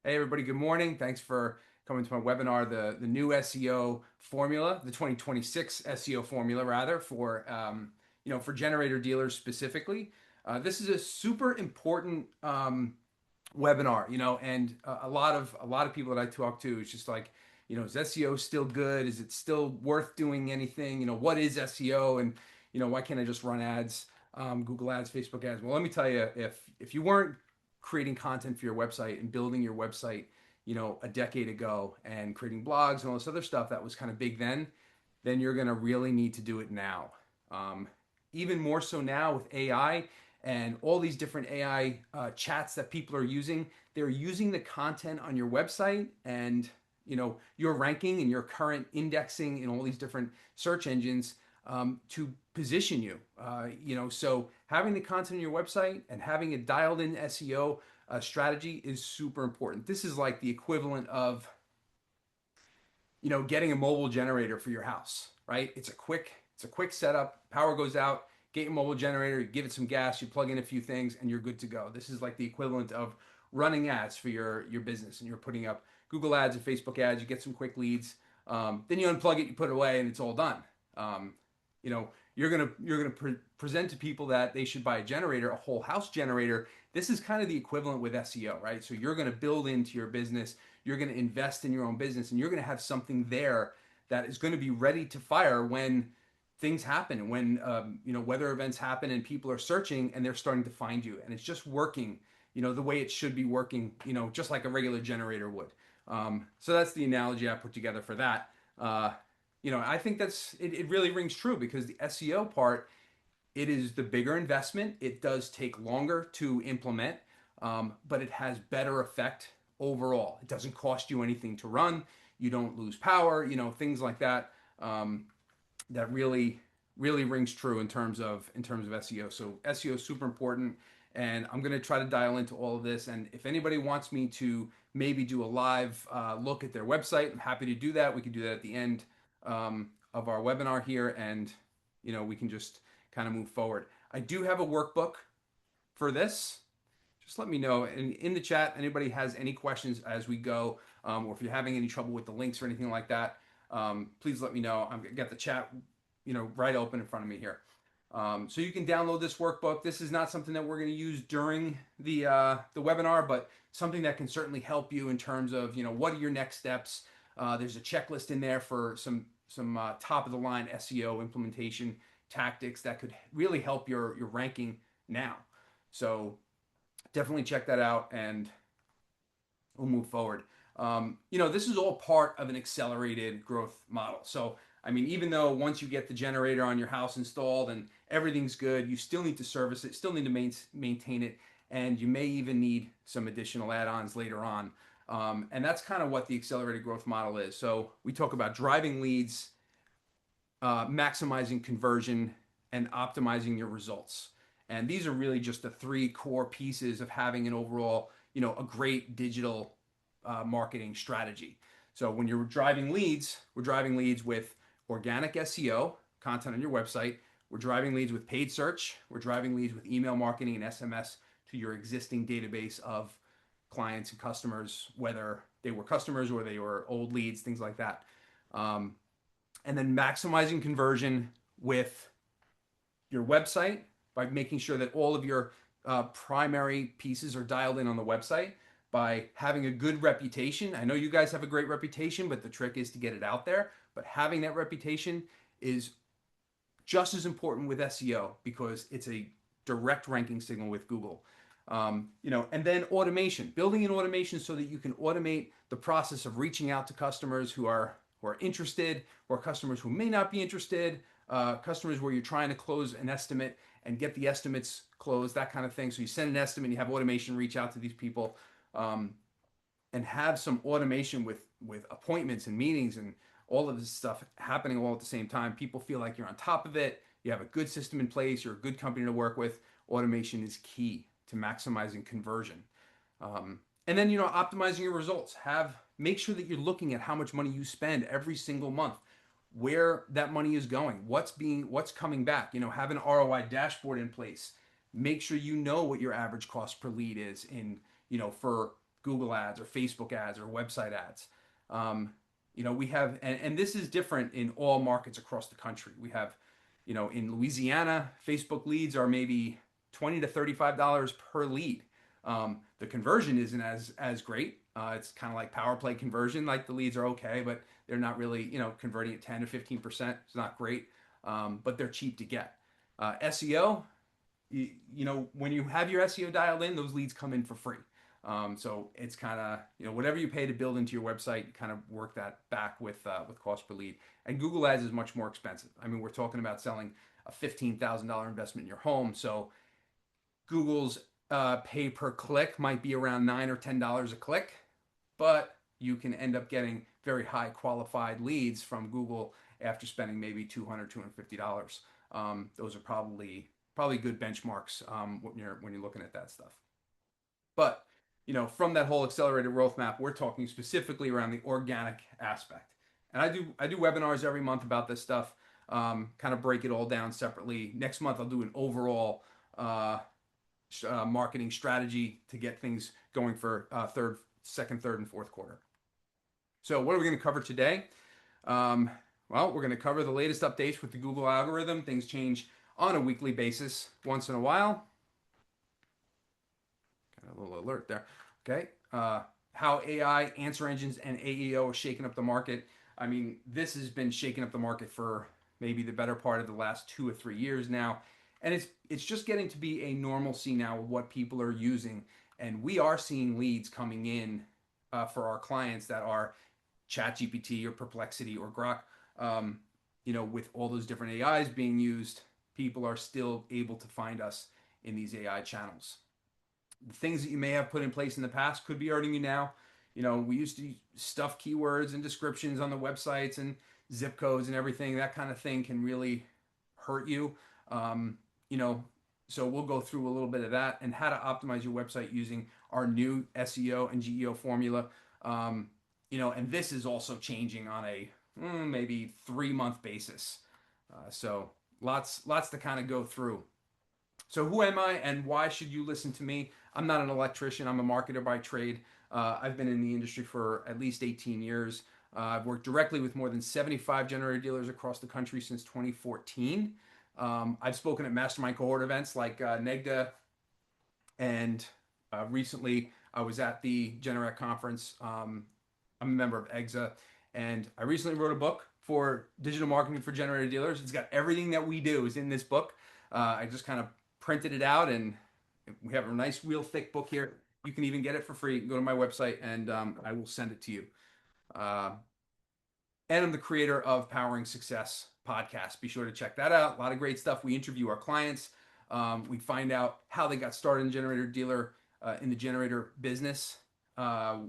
Hey everybody, good morning. Thanks for coming to my webinar, the new SEO formula, the 2026 SEO formula rather for for generator dealers specifically. This is a super important webinar, and a lot of people that I talk to is just like, is SEO still good? Is it still worth doing anything? What is SEO, and why can't I just run ads, Google ads, Facebook ads? Well, let me tell you, if you weren't creating content for your website and building your website, a decade ago and creating blogs and all this other stuff that was kind of big then you're going to really need to do it now. Um, Even more so now with AI and all these different AI chats that people are using. They're using the content on your website and your ranking and your current indexing in all these different search engines to position you. So having the content on your website and having a dialed in SEO strategy is super important. This is like the equivalent of getting a mobile generator for your house, right? It's a quick setup. Power goes out, get your mobile generator, you give it some gas, you plug in a few things, and you're good to go. This is like the equivalent of running ads for your business, and you're putting up Google ads and Facebook ads. You get some quick leads, then you unplug it, you put it away, and it's all done. You're gonna present to people that they should buy a generator, a whole house generator. This is kind of the equivalent with SEO, right? So you're gonna build into your business, you're gonna invest in your own business, and you're gonna have something there that is going to be ready to fire when things happen, when weather events happen and people are searching and they're starting to find you, and it's just working the way it should be working, just like a regular generator would. So that's the analogy I put together for that. I think it really rings true because the SEO part, it is the bigger investment. It does take longer to implement, but it has better effect overall. It doesn't cost you anything to run. You don't lose power, things like that. That really rings true in terms of SEO. So SEO is super important, and I'm going to try to dial into all of this. And if anybody wants me to maybe do a live look at their website, I'm happy to do that. We can do that at the end of our webinar here, and we can just kind of move forward. I do have a workbook for this. Just let me know in the chat. Anybody has any questions as we go, or if you're having any trouble with the links or anything like that, please let me know. I've got the chat, right open in front of me here. So you can download this workbook. This is not something that we're going to use during the webinar, but something that can certainly help you in terms of what are your next steps. There's a checklist in there for some top of the line SEO implementation tactics that could really help your ranking now. So definitely check that out, and we'll move forward. This is all part of an accelerated growth model. So, I mean, even though once you get the generator on your house installed and everything's good, you still need to service it, still need to maintain it, and you may even need some additional add-ons later on. And that's kind of what the accelerated growth model is. So we talk about driving leads, maximizing conversion, and optimizing your results. And these are really just the three core pieces of having an overall, a great digital marketing strategy. So when you're driving leads, we're driving leads with organic SEO, content on your website. We're driving leads with paid search. We're driving leads with email marketing and SMS to your existing database of clients and customers, whether they were customers or they were old leads, things like that. And then maximizing conversion with your website by making sure that all of your primary pieces are dialed in on the website, by having a good reputation. I know you guys have a great reputation, but the trick is to get it out there. But having that reputation is just as important with SEO because it's a direct ranking signal with Google. And then automation, building an automation so that you can automate the process of reaching out to customers who are interested, or customers who may not be interested, customers where you're trying to close an estimate and get the estimates closed, that kind of thing. So you send an estimate, you have automation reach out to these people, and have some automation with appointments and meetings and all of this stuff happening all at the same time. People feel like you're on top of it. You have a good system in place. You're a good company to work with. Automation is key to maximizing conversion. And then, optimizing your results. Make sure that you're looking at how much money you spend every single month, where that money is going, what's coming back. Have an ROI dashboard in place. Make sure you know what your average cost per lead is for Google ads or Facebook ads or website ads. Um, we have, and this is different in all markets across the country. We have, in Louisiana, Facebook leads are maybe $20 to $35 per lead. The conversion isn't as great. It's kind of like power play conversion. Like the leads are okay, but they're not really, converting at 10 to 15%. It's not great, but they're cheap to get. SEO, when you have your SEO dialed in, those leads come in for free. So it's kind of, whatever you pay to build into your website, you kind of work that back with cost per lead. And Google Ads is much more expensive. I mean, we're talking about selling a $15,000 investment in your home. So Google's pay per click might be around $9 or $10 a click, but you can end up getting very high qualified leads from Google after spending maybe $200, $250. Those are probably good benchmarks when you're looking at that stuff. But from that whole accelerated growth map, we're talking specifically around the organic aspect. And I do webinars every month about this stuff. Kind of break it all down separately. Next month I'll do an overall marketing strategy to get things going for second, third, and fourth quarter. So what are we going to cover today? Well, we're going to cover the latest updates with the Google algorithm. Things change on a weekly basis once in a while. Got a little alert there. Okay. How AI, answer engines, and AEO are shaking up the market. I mean, this has been shaking up the market for maybe the better part of the last 2 or 3 years now. And it's just getting to be a normalcy now of what people are using. And we are seeing leads coming in for our clients that are ChatGPT or Perplexity or Grok. With all those different AIs being used, people are still able to find us in these AI channels. The things that you may have put in place in the past could be hurting you now. We used to stuff keywords and descriptions on the websites and zip codes and everything. That kind of thing can really hurt you. So we'll go through a little bit of that and how to optimize your website using our new SEO and GEO formula. And this is also changing on a maybe 3-month basis. So lots to kind of go through. So who am I and why should you listen to me? I'm not an electrician. I'm a marketer by trade. I've been in the industry for at least 18 years. I've worked directly with more than 75 generator dealers across the country since 2014. I've spoken at mastermind cohort events like NEGDA, and recently I was at the Generac conference. I'm a member of EXA, and I recently wrote a book for digital marketing for generator dealers. It's got everything that we do is in this book. I just kind of printed it out, and we have a nice real thick book here. You can even get it for free. Go to my website and I will send it to you. And I'm the creator of Powering Success podcast. Be sure to check that out. A lot of great stuff. We interview our clients. We find out how they got started in generator dealer, in the generator business, how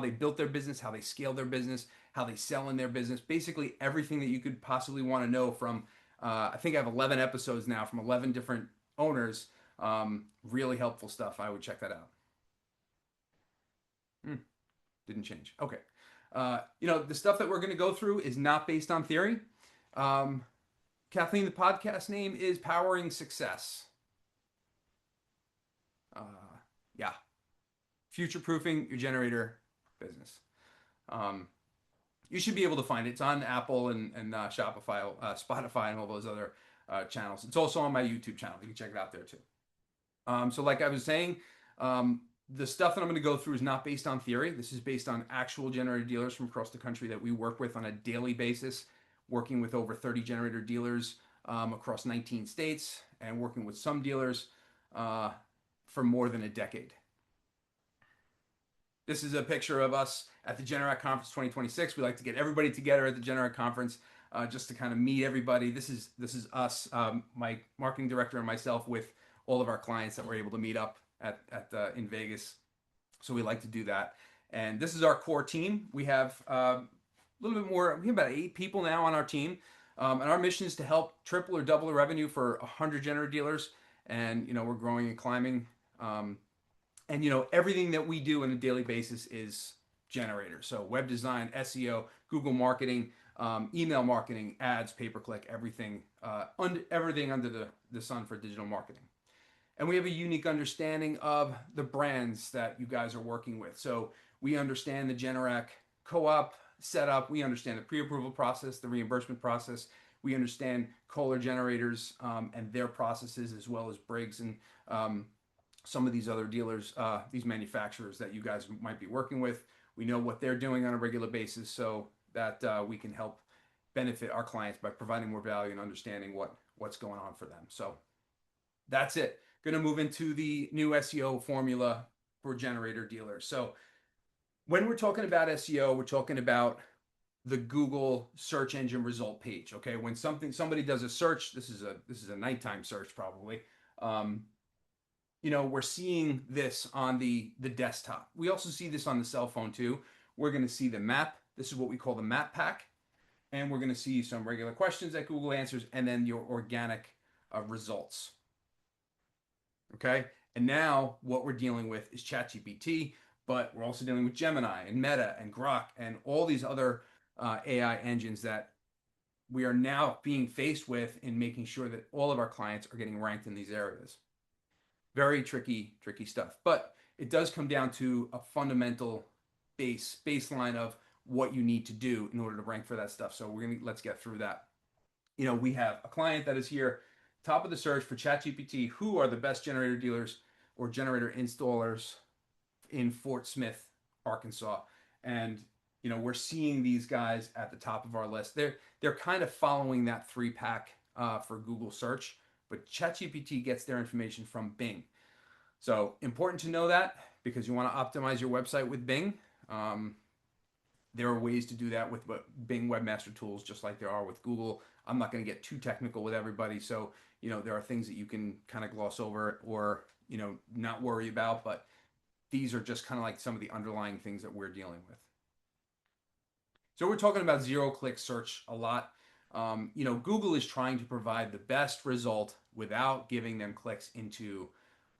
they built their business, how they scaled their business, how they sell in their business, basically everything that you could possibly want to know from, I think I have 11 episodes now from 11 different owners. Really helpful stuff. I would check that out. Didn't change. Okay. The stuff that we're going to go through is not based on theory. Kathleen, the podcast name is Powering Success. Yeah. Future-proofing your generator business. You should be able to find it. It's on Apple and Shopify, Spotify, and all those other channels. It's also on my YouTube channel. You can check it out there too. So like I was saying, the stuff that I'm going to go through is not based on theory. This is based on actual generator dealers from across the country that we work with on a daily basis, working with over 30 generator dealers across 19 states and working with some dealers for more than a decade. This is a picture of us at the Generac Conference 2026. We like to get everybody together at the Generac Conference just to kind of meet everybody. This is us, my marketing director and myself, with all of our clients that we're able to meet up in Vegas. So we like to do that. And this is our core team. We have a little bit more. We have about 8 people now on our team. And our mission is to help triple or double the revenue for 100 generator dealers. And, we're growing and climbing. And everything that we do on a daily basis is generator. So web design, SEO, Google marketing, email marketing, ads, pay-per-click, everything under the sun for digital marketing. And we have a unique understanding of the brands that you guys are working with. So we understand the Generac co-op setup. We understand the pre-approval process, the reimbursement process. We understand Kohler generators and their processes, as well as Briggs and um, some of these other dealers, these manufacturers that you guys might be working with. We know what they're doing on a regular basis, so that we can help benefit our clients by providing more value and understanding what's going on for them. So that's it. Going to move into the new SEO formula for generator dealers. So when we're talking about SEO, we're talking about the Google search engine result page. Okay, when somebody does a search, this is a nighttime search probably. Um, we're seeing this on the desktop. We also see this on the cell phone too. We're going to see the map. This is what we call the map pack, and we're going to see some regular questions that Google answers, and then your organic results. Okay, and now what we're dealing with is ChatGPT, but we're also dealing with Gemini and Meta and Grok and all these other AI engines that we are now being faced with in making sure that all of our clients are getting ranked in these areas. Very tricky stuff. But it does come down to a fundamental baseline of what you need to do in order to rank for that stuff. So let's get through that. We have a client that is here, top of the search for ChatGPT. Who are the best generator dealers or generator installers in Fort Smith, Arkansas? And we're seeing these guys at the top of our list. They're kind of following that three pack for Google search, but ChatGPT gets their information from Bing. So important to know that because you want to optimize your website with Bing. There are ways to do that with Bing Webmaster Tools, just like there are with Google. I'm not going to get too technical with everybody, so there are things that you can kind of gloss over or not worry about, but these are just kind of like some of the underlying things that we're dealing with. So we're talking about zero-click search a lot. Google is trying to provide the best result without giving them clicks into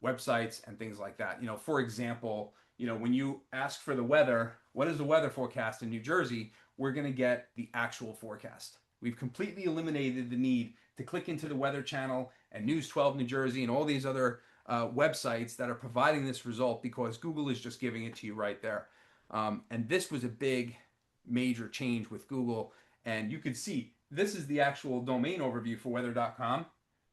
websites and things like that. For example, when you ask for the weather, what is the weather forecast in New Jersey? We're going to get the actual forecast. We've completely eliminated the need to click into the Weather Channel and News 12 New Jersey and all these other websites that are providing this result because Google is just giving it to you right there. And this was a big major change with Google. And you can see this is the actual domain overview for weather.com.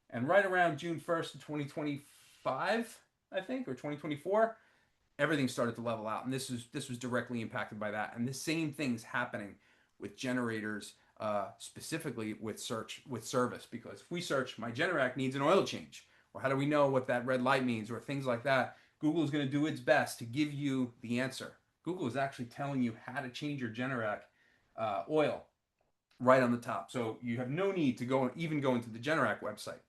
And right around June 1st of 2025, I think, or 2024, everything started to level out. And this was directly impacted by that. And the same thing's happening with generators, specifically with service. Because if we search, my Generac needs an oil change, or how do we know what that red light means, or things like that, Google is going to do its best to give you the answer. Google is actually telling you how to change your Generac oil right on the top. So you have no need to go into the Generac website.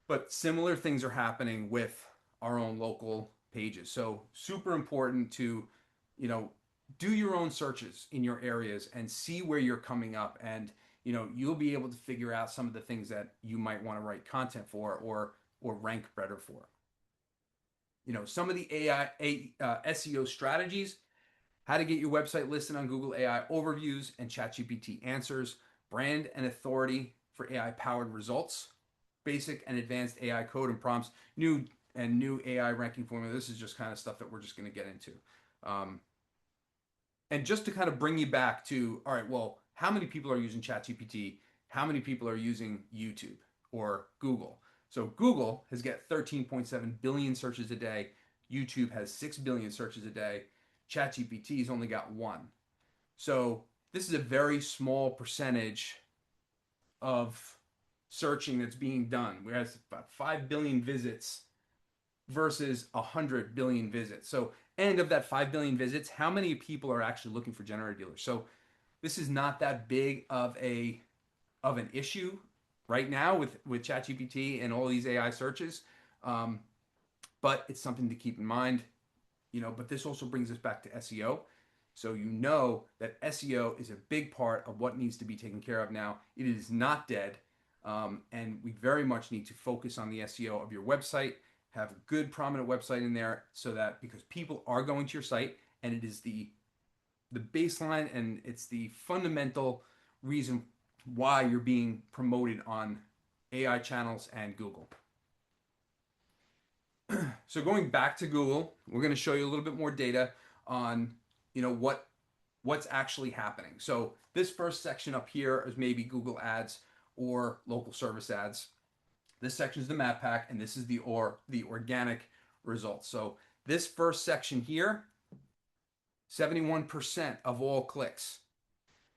But similar things are happening with our own local pages. So super important to, do your own searches in your areas and see where you're coming up. And, you'll be able to figure out some of the things that you might want to write content for or rank better for. Some of the SEO strategies: how to get your website listed on Google AI overviews and ChatGPT answers, brand and authority for AI powered results, basic and advanced AI code and prompts, new AI ranking formula. This is just kind of stuff that we're just going to get into. And just to kind of bring you back to, all right, well, how many people are using ChatGPT? How many people are using YouTube or Google? So Google has got 13.7 billion searches a day. YouTube has 6 billion searches a day. ChatGPT's only got 1. So this is a very small percentage of searching that's being done. Whereas about 5 billion visits versus 100 billion visits. So, and of that 5 billion visits, how many people are actually looking for generator dealers? So this is not that big of an issue right now with ChatGPT and all these AI searches. But it's something to keep in mind. But this also brings us back to SEO. So that SEO is a big part of what needs to be taken care of now. It is not dead. And we very much need to focus on the SEO of your website, have a good prominent website in there so that, because people are going to your site and it is the baseline and it's the fundamental reason why you're being promoted on AI channels and Google. So going back to Google, we're going to show you a little bit more data on, what's actually happening. So this first section up here is maybe Google Ads or local service ads. This section is the map pack, and this is the organic results. So this first section here, 71% of all clicks.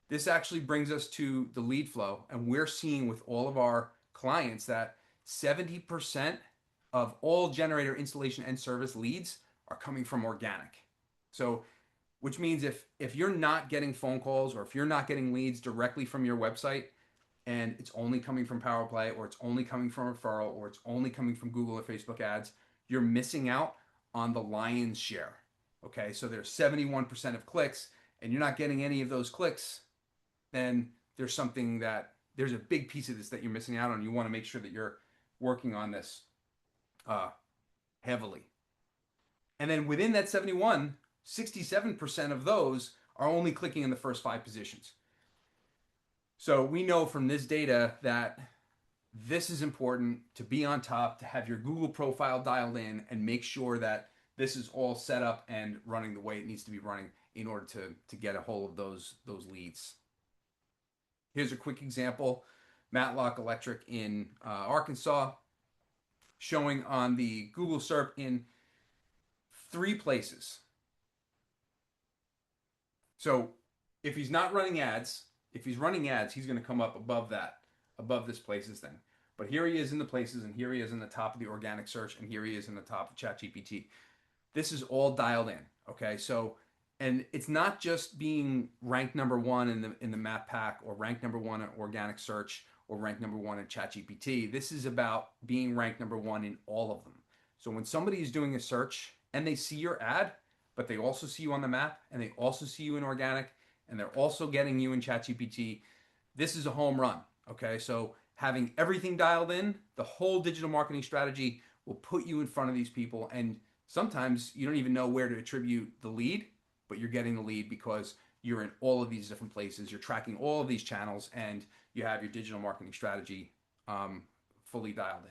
This actually brings us to the lead flow, and we're seeing with all of our clients that 70% of all generator installation and service leads are coming from organic. So which means if you're not getting phone calls or if you're not getting leads directly from your website, and it's only coming from Power Play, or it's only coming from referral, or it's only coming from Google or Facebook ads, you're missing out on the lion's share. Okay, so there's 71% of clicks, and you're not getting any of those clicks, then there's a big piece of this that you're missing out on. You want to make sure that you're working on this uh, heavily. And then within that 71, 67% of those are only clicking in the first 5 positions. So we know from this data that this is important to be on top, to have your Google profile dialed in, and make sure that this is all set up and running the way it needs to be running in order to get a hold of those leads. Here's a quick example. Matlock Electric in Arkansas, showing on the Google SERP in 3 places. So if he's not running ads, if he's running ads, he's going to come up above this places thing. But here he is in the places, and here he is in the top of the organic search, and here he is in the top of ChatGPT. This is all dialed in. Okay, so and it's not just being ranked number one in the map pack, or ranked number one in organic search, or ranked number one in ChatGPT. This is about being ranked number one in all of them. So when somebody is doing a search and they see your ad, but they also see you on the map, and they also see you in organic, and they're also getting you in ChatGPT, this is a home run. Okay, so having everything dialed in, the whole digital marketing strategy will put you in front of these people. And sometimes you don't even know where to attribute the lead, but you're getting the lead because you're in all of these different places, you're tracking all of these channels, and you have your digital marketing strategy fully dialed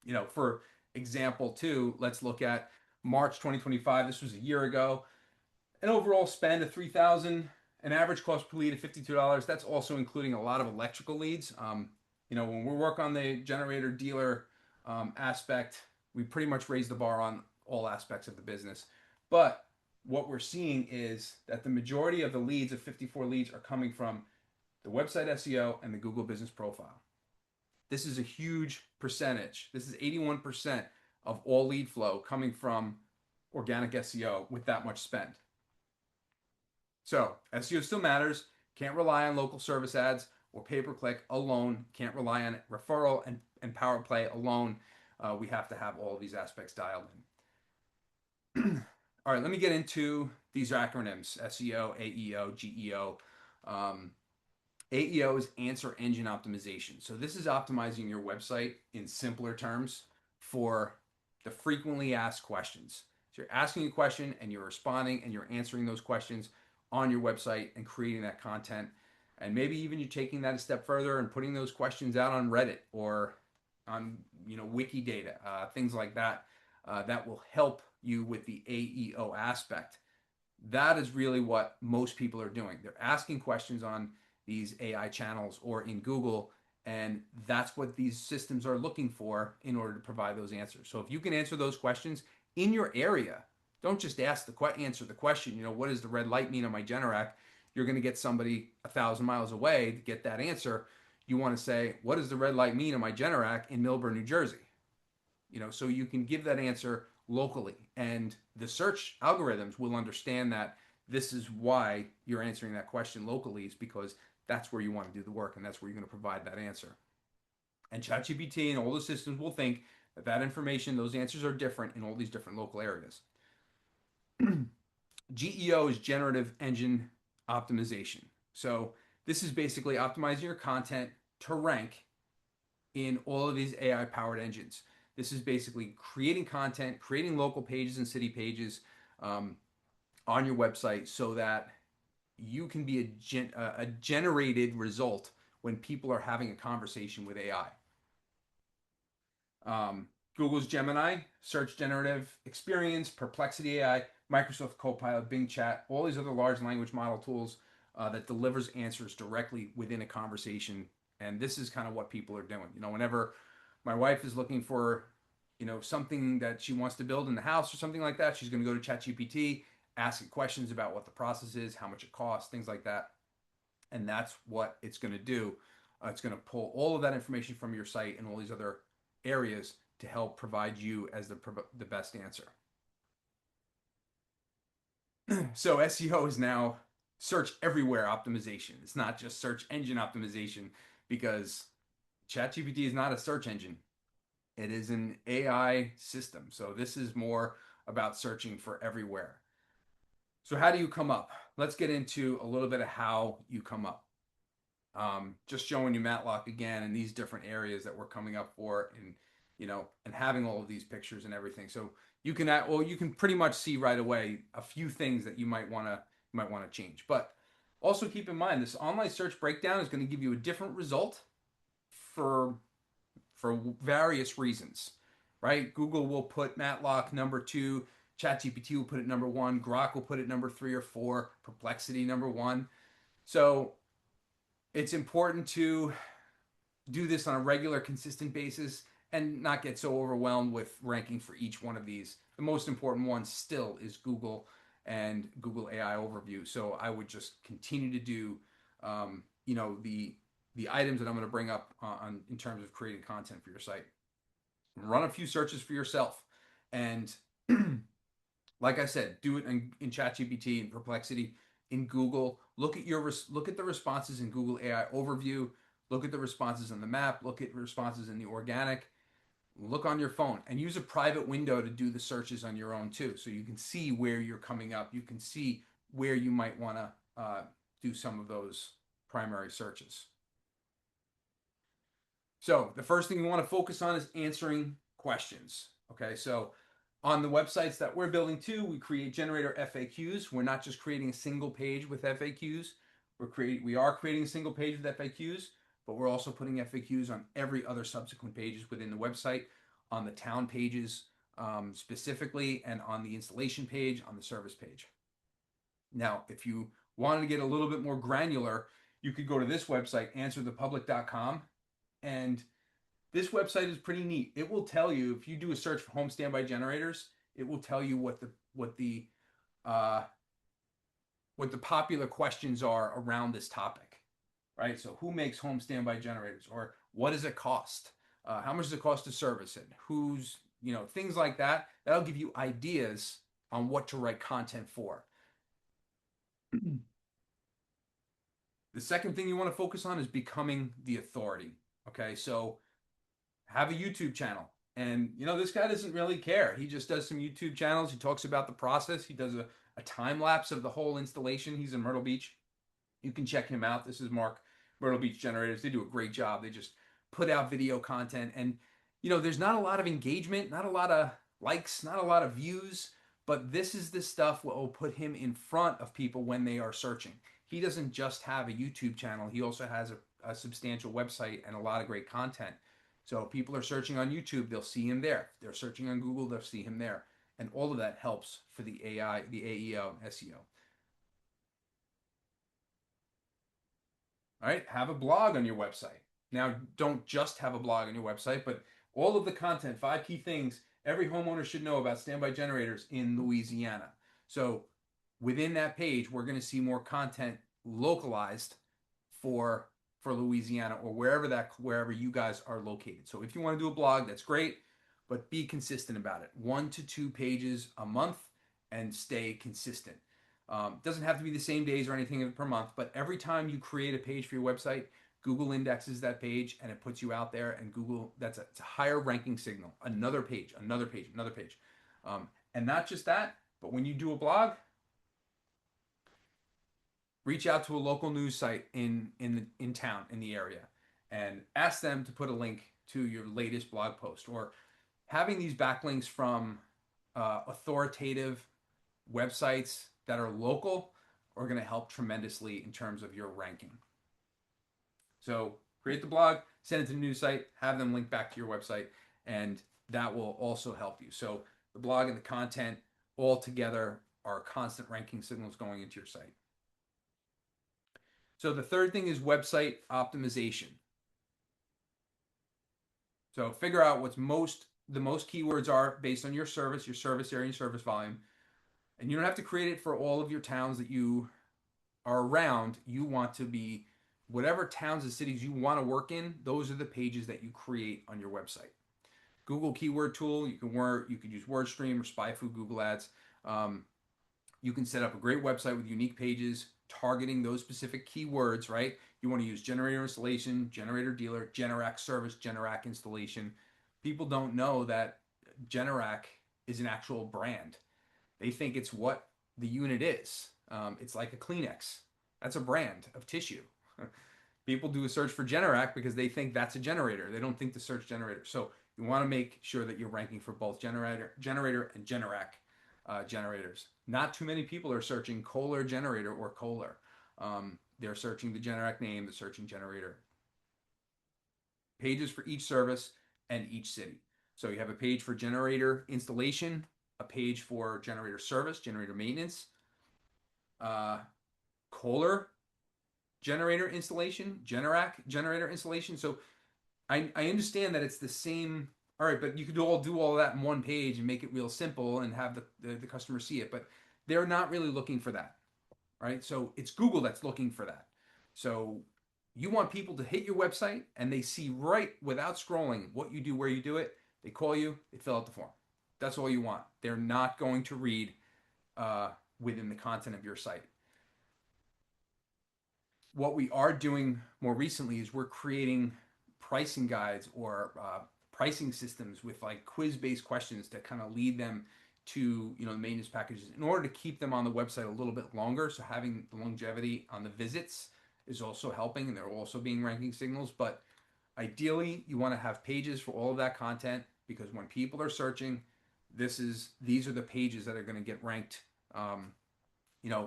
in. For example, too, let's look at March 2025. This was a year ago. An overall spend of 3,000, an average cost per lead of $52. That's also including a lot of electrical leads. When we work on the generator dealer aspect, we pretty much raise the bar on all aspects of the business. But what we're seeing is that the majority of the leads, of 54 leads, are coming from the website SEO and the Google business profile. This is a huge percentage. This is 81% of all lead flow coming from organic SEO with that much spend. So SEO still matters. Can't rely on local service ads or pay-per-click alone. Can't rely on referral and power play alone. We have to have all of these aspects dialed in. All right, let me get into these acronyms: SEO, AEO, GEO. AEO is answer engine optimization. So this is optimizing your website in simpler terms for the frequently asked questions. So you're asking a question and you're responding and you're answering those questions on your website and creating that content. And maybe even you're taking that a step further and putting those questions out on Reddit or on Wikidata, things like that. That will help you with the AEO aspect. That is really what most people are doing. They're asking questions on these AI channels or in Google, and that's what these systems are looking for in order to provide those answers. So if you can answer those questions in your area, don't just answer the question, what does the red light mean on my Generac? You're going to get somebody 1,000 miles away to get that answer. You want to say, what does the red light mean on my Generac in Millburn, New Jersey? So you can give that answer locally, and the search algorithms will understand that this is why you're answering that question locally, is because that's where you want to do the work, and that's where you're going to provide that answer. And ChatGPT and all the systems will think that information, those answers are different in all these different local areas. GEO is generative engine optimization. So this is basically optimizing your content to rank in all of these AI powered engines. This is basically creating content, creating local pages and city pages on your website so that you can be a generated result when people are having a conversation with AI. Google's Gemini, Search Generative Experience, Perplexity AI, Microsoft Copilot, Bing Chat, all these other large language model tools that delivers answers directly within a conversation. And this is kind of what people are doing. Whenever my wife is looking for, something that she wants to build in the house or something like that, she's going to go to ChatGPT, ask it questions about what the process is, how much it costs, things like that. And that's what it's going to do. It's going to pull all of that information from your site and all these other areas to help provide you as the best answer. So SEO is now search everywhere optimization. It's not just search engine optimization because ChatGPT is not a search engine. It is an AI system. So this is more about searching for everywhere. So how do you come up? Let's get into a little bit of how you come up. Just showing you Matlock again and these different areas that we're coming up for, and having all of these pictures and everything. So you can pretty much see right away a few things that you might want to change. But also keep in mind this online search breakdown is going to give you a different result for various reasons, right? Google will put Matlock number 2, ChatGPT will put it number 1, Grok will put it number 3 or 4, Perplexity number 1. So it's important to do this on a regular, consistent basis and not get so overwhelmed with ranking for each one of these. The most important one still is Google and Google AI Overview. So I would just continue to do, the items that I'm going to bring up on in terms of creating content for your site. Run a few searches for yourself, and like I said, do it in ChatGPT and Perplexity, in Google. Look at the responses in Google AI Overview. Look at the responses on the map. Look at responses in the organic. Look on your phone and use a private window to do the searches on your own too, so you can see where you're coming up. You can see where you might want to do some of those primary searches. So the first thing you want to focus on is answering questions. Okay, so on the websites that we're building too, we create generator FAQs. We're not just creating a single page with FAQs. We are creating a single page with FAQs, but we're also putting FAQs on every other subsequent pages within the website, on the town pages specifically, and on the installation page, on the service page. Now, if you wanted to get a little bit more granular, you could go to this website, answerthepublic.com, and this website is pretty neat. It will tell you, if you do a search for home standby generators, it will tell you what uh, the popular questions are around this topic, right? So who makes home standby generators, or what does it cost? How much does it cost to service it? Things like that. That'll give you ideas on what to write content for. The second thing you want to focus on is becoming the authority. Okay, so have a YouTube channel. And this guy doesn't really care. He just does some YouTube channels. He talks about the process. He does a time lapse of the whole installation. He's in Myrtle Beach. You can check him out. This is Mark, Myrtle Beach Generators. They do a great job. They just put out video content. And, there's not a lot of engagement, not a lot of likes, not a lot of views. But this is the stuff that will put him in front of people when they are searching. He doesn't just have a YouTube channel. He also has a substantial website and a lot of great content. So if people are searching on YouTube, they'll see him there. If they're searching on Google, they'll see him there. And all of that helps for the AI, the AEO, and SEO. All right, have a blog on your website. Now, don't just have a blog on your website, but all of the content, 5 key things every homeowner should know about standby generators in Louisiana. So within that page, we're going to see more content localized for Louisiana, or wherever you guys are located. So if you want to do a blog, that's great, but be consistent about it. 1 to 2 pages a month, and stay consistent. Doesn't have to be the same days or anything per month, but every time you create a page for your website, Google indexes that page and it puts you out there, and Google, it's a higher ranking signal. Another page, another page, another page. And not just that, but when you do a blog, reach out to a local news site in town, in the area, and ask them to put a link to your latest blog post. Or having these backlinks from authoritative websites that are local are going to help tremendously in terms of your ranking. So create the blog, send it to the news site, have them link back to your website, and that will also help you. So the blog and the content all together are constant ranking signals going into your site. So the third thing is website optimization. So figure out what's the most keywords are based on your service area, and service volume. And you don't have to create it for all of your towns that you are around. You want to be whatever towns and cities you want to work in, those are the pages that you create on your website. Google keyword tool, you could use WordStream or SpyFu Google Ads. Um, you can set up a great website with unique pages targeting those specific keywords, right? You want to use generator installation, generator dealer, Generac service, Generac installation. People don't know that Generac is an actual brand. They think it's what the unit is. It's like a Kleenex. That's a brand of tissue. People do a search for Generac because they think that's a generator. They don't think the search generator. So you want to make sure that you're ranking for both generator and Generac generators. Not too many people are searching Kohler generator or Kohler. They're searching the Generac name, they're searching generator. Pages for each service and each city. So you have a page for generator installation, a page for generator service, generator maintenance, uh, Kohler generator installation, Generac generator installation. So I understand that it's the same. All right, but you could all do all of that in one page and make it real simple and have the customer see it. But they're not really looking for that, right? So it's Google that's looking for that. So you want people to hit your website and they see right without scrolling what you do, where you do it. They call you, they fill out the form. That's all you want. They're not going to read uh, within the content of your site. What we are doing more recently is we're creating pricing guides or pricing systems with like quiz-based questions to kind of lead them to the maintenance packages in order to keep them on the website a little bit longer. So having the longevity on the visits is also helping, and they're also being ranking signals. But ideally, you want to have pages for all of that content because when people are searching, these are the pages that are going to get ranked.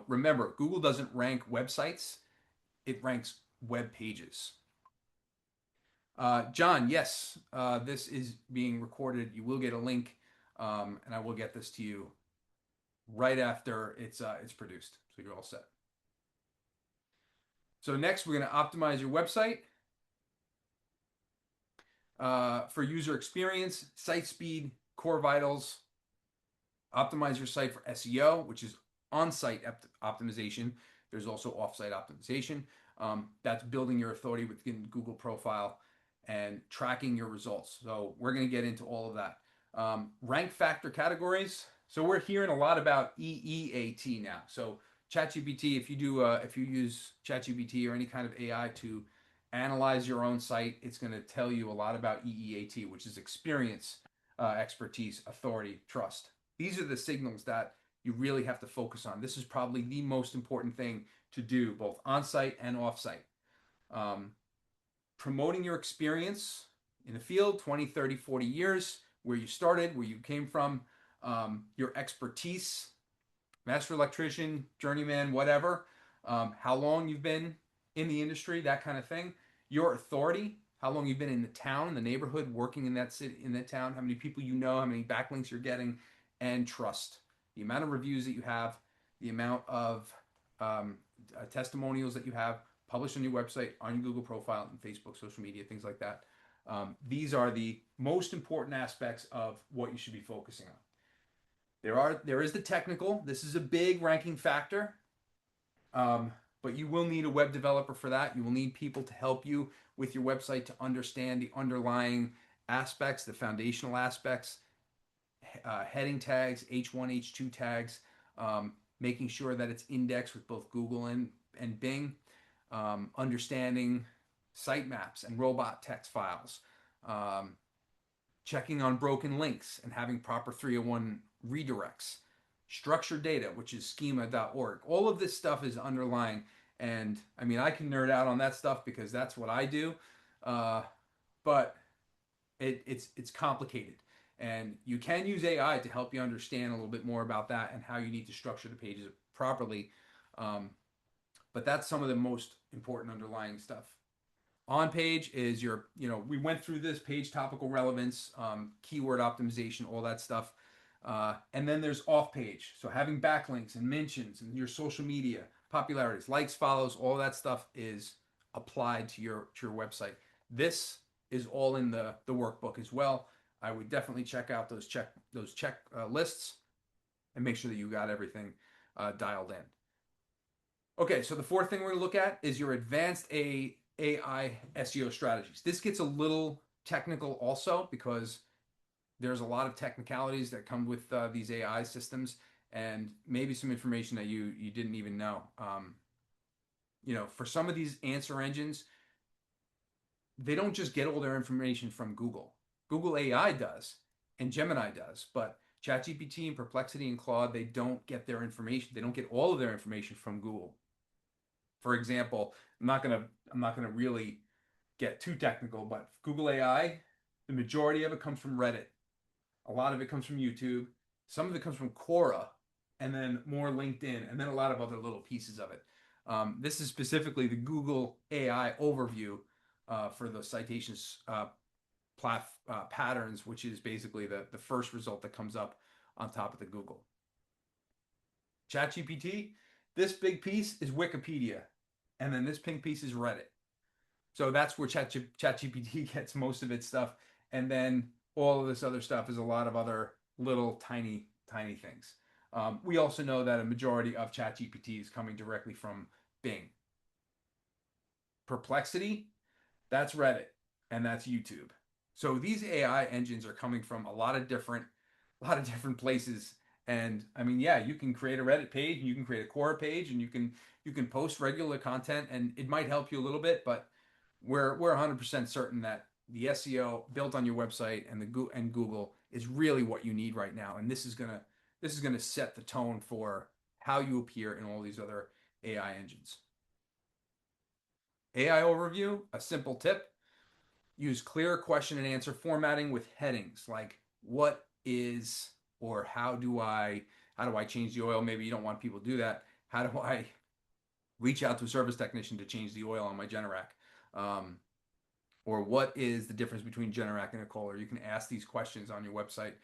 Remember, Google doesn't rank websites; it ranks web pages. John, yes, this is being recorded. You will get a link, and I will get this to you right after it's produced. So you're all set. So next, we're going to optimize your website for user experience, site speed, core vitals. Optimize your site for SEO, which is on-site optimization. There's also off-site optimization. That's building your authority within Google profile and tracking your results. So we're going to get into all of that. Rank factor categories. So we're hearing a lot about EEAT now. So ChatGPT, if you use ChatGPT or any kind of AI to analyze your own site, it's going to tell you a lot about EEAT, which is experience, expertise, authority, trust. These are the signals that you really have to focus on. This is probably the most important thing to do, both on-site and off-site. Promoting your experience in the field, 20, 30, 40 years, where you started, where you came from, your expertise, master electrician, journeyman, whatever, how long you've been in the industry, that kind of thing. Your authority, how long you've been in the town, the neighborhood, working in that city, in that town, how many people you know, how many backlinks you're getting, and trust. The amount of reviews that you have, the amount of testimonials that you have published on your website, on your Google profile, and Facebook, social media, things like that. These are the most important aspects of what you should be focusing on. There is the technical. This is a big ranking factor, but you will need a web developer for that. You will need people to help you with your website to understand the underlying aspects, the foundational aspects, heading tags, H1, H2 tags, making sure that it's indexed with both Google and Bing, understanding sitemaps and robot text files, checking on broken links and having proper 301 redirects, structured data, which is schema.org. All of this stuff is underlying. And I mean, I can nerd out on that stuff because that's what I do. But it's complicated. And you can use AI to help you understand a little bit more about that and how you need to structure the pages properly. But that's some of the most important underlying stuff. On page is your, we went through this page topical relevance, keyword optimization, all that stuff. And then there's off page. So having backlinks and mentions and your social media, popularities, likes, follows, all that stuff is applied to your website. This is all in the workbook as well. I would definitely check out those check lists and make sure that you got everything dialed in. Okay, so the fourth thing we're going to look at is your advanced AI SEO strategies. This gets a little technical also because there's a lot of technicalities that come with these AI systems and maybe some information that you didn't even know. For some of these answer engines, they don't just get all their information from Google. Google AI does, and Gemini does, but ChatGPT and Perplexity and Claude, they don't get their information. They don't get all of their information from Google. For example, I'm not gonna really get too technical, but Google AI, the majority of it comes from Reddit. A lot of it comes from YouTube. Some of it comes from Quora, and then more LinkedIn, and then a lot of other little pieces of it. This is specifically the Google AI overview for the citations patterns, which is basically the first result that comes up on top of the Google. ChatGPT, this big piece is Wikipedia, and then this pink piece is Reddit. So that's where ChatGPT gets most of its stuff, and then all of this other stuff is a lot of other little tiny tiny things. We also know that a majority of ChatGPT is coming directly from Bing. Perplexity, that's Reddit, and that's YouTube. So these AI engines are coming from a lot of different places. And I mean, yeah, you can create a Reddit page, and you can create a Quora page, and you can post regular content, and it might help you a little bit, but we're 100% certain that the SEO built on your website and Google is really what you need right now, and this is gonna set the tone for how you appear in all these other AI engines. AI overview, a simple tip: use clear question and answer formatting with headings like what is or how do I change the oil? Maybe you don't want people to do that. How do I reach out to a service technician to change the oil on my Generac? Or what is the difference between Generac and a Kohler? You can ask these questions on your website,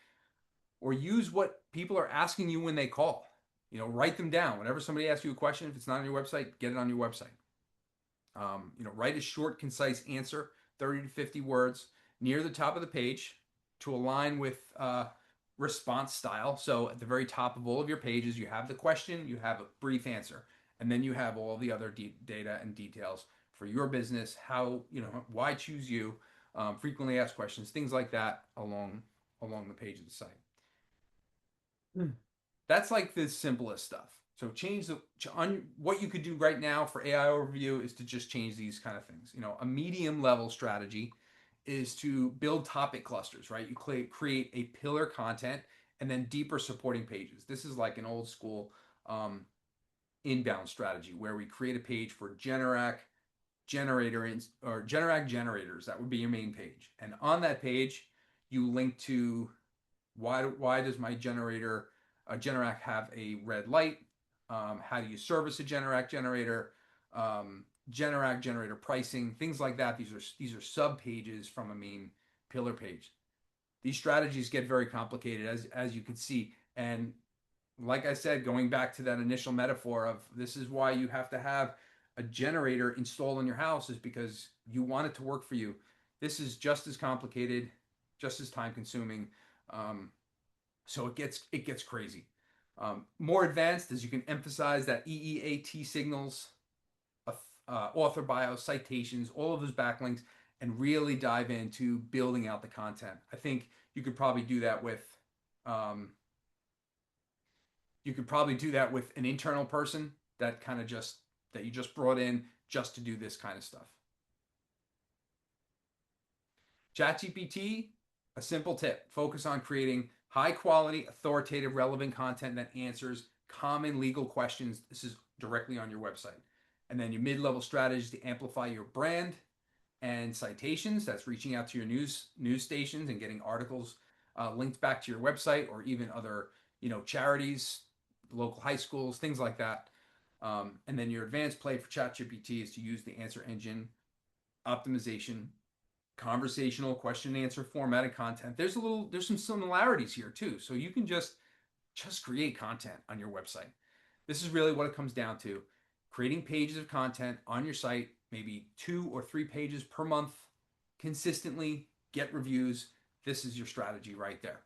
or use what people are asking you when they call. Write them down. Whenever somebody asks you a question, if it's not on your website, get it on your website. Write a short, concise answer, 30 to 50 words, near the top of the page to align with response style. So at the very top of all of your pages, you have the question, you have a brief answer, and then you have all the other data and details for your business, why choose you, frequently asked questions, things like that along the page of the site. That's like the simplest stuff. So what you could do right now for AI overview is to just change these kind of things. A medium level strategy is to build topic clusters, right? You create a pillar content and then deeper supporting pages. This is like an old school inbound strategy where we create a page for Generac or Generac generators. That would be your main page. And on that page, you link to why does my Generac have a red light? How do you service a Generac generator? Generac generator pricing, things like that. These are sub pages from a main pillar page. These strategies get very complicated as you can see. And like I said, going back to that initial metaphor of this is why you have to have a generator installed in your house, is because you want it to work for you. This is just as complicated, just as time consuming. So it gets crazy. More advanced is you can emphasize that EEAT signals, author bios, citations, all of those backlinks, and really dive into building out the content. I think you could probably do that with an internal person that you just brought in just to do this kind of stuff. ChatGPT, a simple tip: focus on creating high quality, authoritative, relevant content that answers common legal questions. This is directly on your website. And then your mid-level strategies to amplify your brand and citations. That's reaching out to your news stations and getting articles linked back to your website, or even other charities, local high schools, things like that. And then your advanced play for ChatGPT is to use the answer engine optimization, conversational question and answer formatted content. There's some similarities here too. So you can just create content on your website. This is really what it comes down to. Creating pages of content on your site, maybe 2 or 3 pages per month, consistently get reviews. This is your strategy right there.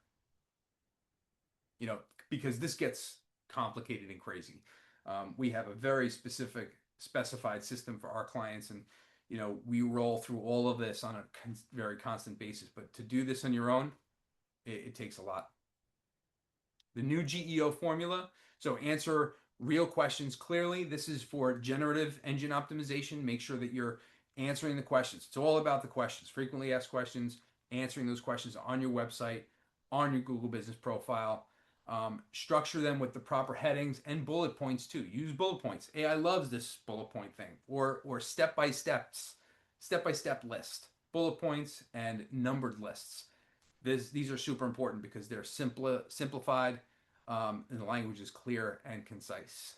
You know, because this gets complicated and crazy. We have a very specified system for our clients, and we roll through all of this on a very constant basis. But to do this on your own, it takes a lot. The new GEO formula. So answer real questions clearly. This is for generative engine optimization. Make sure that you're answering the questions. It's all about the questions, frequently asked questions, answering those questions on your website, on your Google business profile. Structure them with the proper headings and bullet points too. Use bullet points. AI loves this bullet point thing, or step-by-step list, bullet points and numbered lists. These are super important because they're simplified, and the language is clear and concise.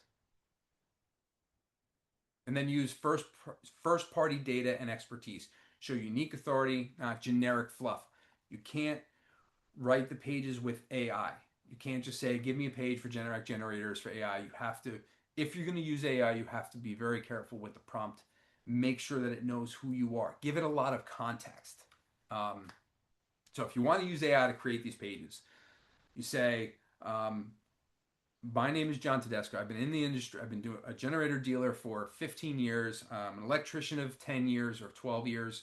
And then use first party data and expertise. Show unique authority, not generic fluff. You can't write the pages with AI. You can't just say, give me a page for generic generators for AI. You have to, if you're going to use AI, you have to be very careful with the prompt. Make sure that it knows who you are. Give it a lot of context. So if you want to use AI to create these pages, you say, my name is John Tedesco. I've been in the industry. I've been doing a generator dealer for 15 years, an electrician of 10 years or 12 years.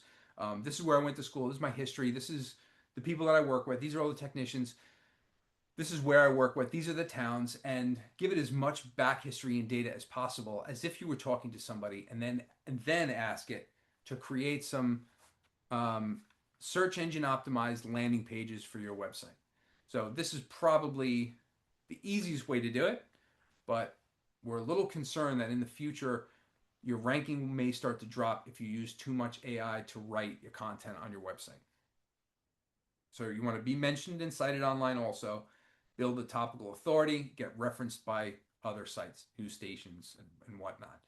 This is where I went to school. This is my history. This is the people that I work with. These are all the technicians. This is where I work with. These are the towns, and give it as much back history and data as possible, as if you were talking to somebody, and then ask it to create some search engine optimized landing pages for your website. So this is probably the easiest way to do it, but we're a little concerned that in the future your ranking may start to drop if you use too much AI to write your content on your website. So you want to be mentioned and cited online also, build a topical authority, get referenced by other sites, news stations, and whatnot,